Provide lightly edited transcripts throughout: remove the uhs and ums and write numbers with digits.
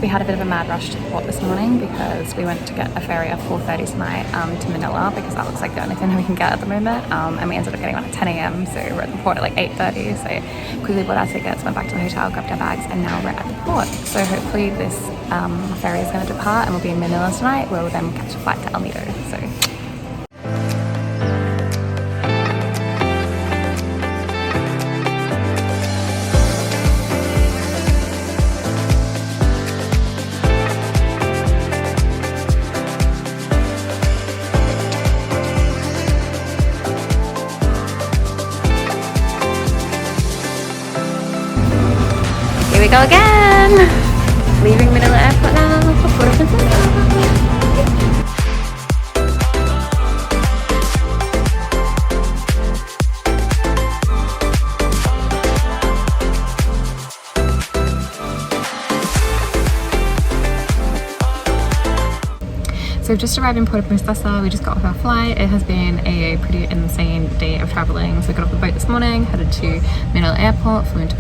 we had a bit of a mad rush to the port this morning because we went to get a ferry at 4:30 tonight to Manila, because that looks like the only thing that we can get at the moment, and we ended up getting on at 10 a.m. so we're at the port at like 8:30, so quickly bought our tickets, went back to the hotel, grabbed our bags, and now we're at the port. So hopefully this ferry is going to depart and we'll be in Manila tonight, where we'll then catch a flight to El Nido. So here we go again! Leaving Manila Airport now for Puerto Princesa. So we've just arrived in Puerto Princesa. We just got off our flight. It has been a pretty insane day of traveling. So we got off the boat this morning, headed to Manila Airport, flew into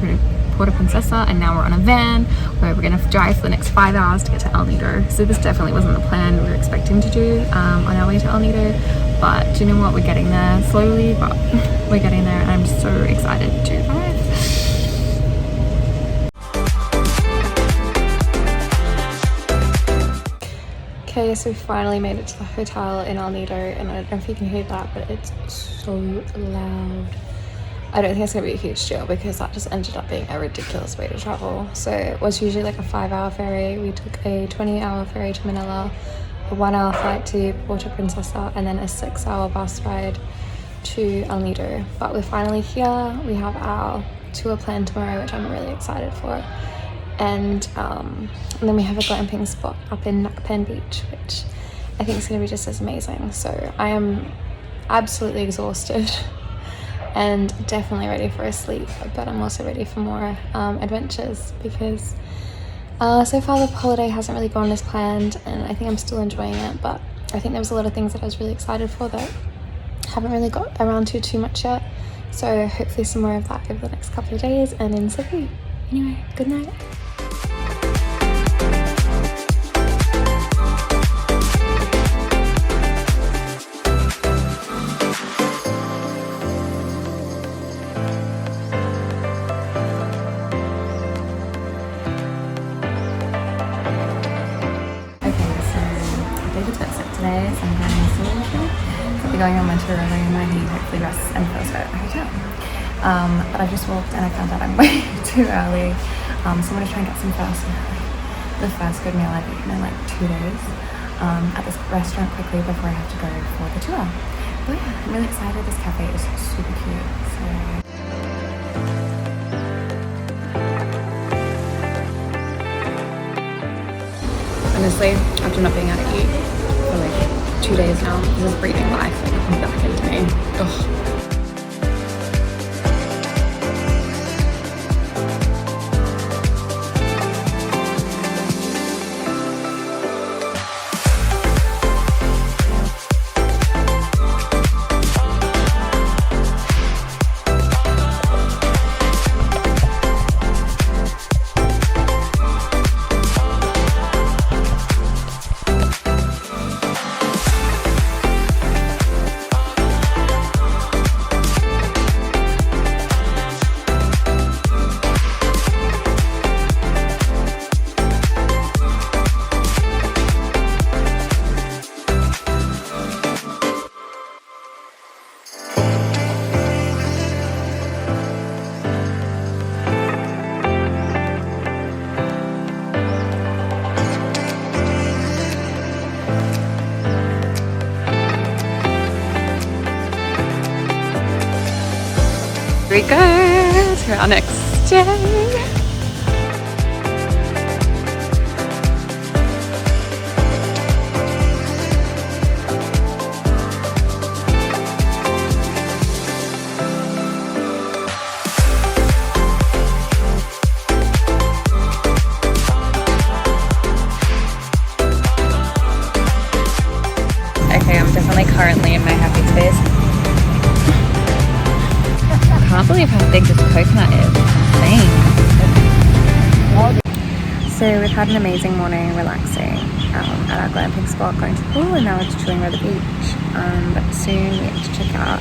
Puerto Princesa, and now we're on a van where we're going to drive for the next 5 hours to get to El Nido. So this definitely wasn't the plan we were expecting to do on our way to El Nido, but do you know what, we're getting there slowly, but we're getting there, and I'm so excited to arrive. Okay, so we finally made it to the hotel in El Nido, and I don't know if you can hear that, but it's so loud. I don't think it's going to be a huge deal because that just ended up being a ridiculous way to travel. So it was usually like a 5-hour ferry. We took a 20-hour ferry to Manila, a 1-hour flight to Puerto Princesa, and then a 6-hour bus ride to El Nido. But we're finally here. We have our tour planned tomorrow, which I'm really excited for. And then we have a glamping spot up in Nacpan Beach, which I think is going to be just as amazing. So I am absolutely exhausted and definitely ready for a sleep, but I'm also ready for more adventures, because so far the holiday hasn't really gone as planned, and I think I'm still enjoying it, but I think there was a lot of things that I was really excited for that haven't really got around to too much yet. So hopefully some more of that over the next couple of days and in Cebu. Anyway, good night. Today, so I'm going to Cebu. I'll be going on my tour early in my heat, hopefully rest and first at the hotel. But I just walked and I found out I'm way too early. So I'm going to try and get some the first good meal I've eaten in like 2 days at this restaurant quickly before I have to go for the tour. But yeah, I'm really excited. This cafe is super cute. So honestly, after not being able to eat for like 2 days now, this is breathing life back into me. Ugh. Here we go to our next day. Okay, I'm definitely currently in my happy space. I can't believe how big this coconut is. It's insane. So we've had an amazing morning relaxing at our glamping spot, going to the pool, and now we're just chilling by the beach. But soon we have to check out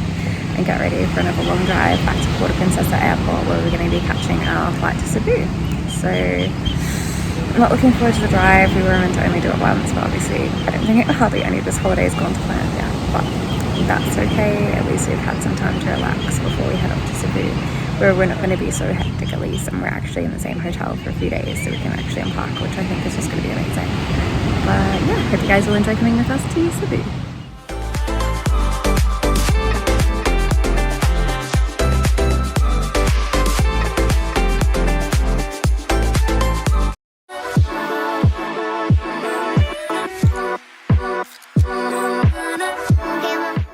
and get ready for another long drive back to Puerto Princesa Airport, where we're going to be catching our flight to Cebu. So I'm not looking forward to the drive. We were meant to only do it once, but obviously I don't think hardly any of this holiday has gone to plan yet. But that's okay, at least we've had some time to relax before we head off to Cebu, where we're not going to be so hectic at least, and we're actually in the same hotel for a few days, so we can actually unpack, which I think is just going to be amazing. But yeah, hope you guys will enjoy coming with us to Cebu.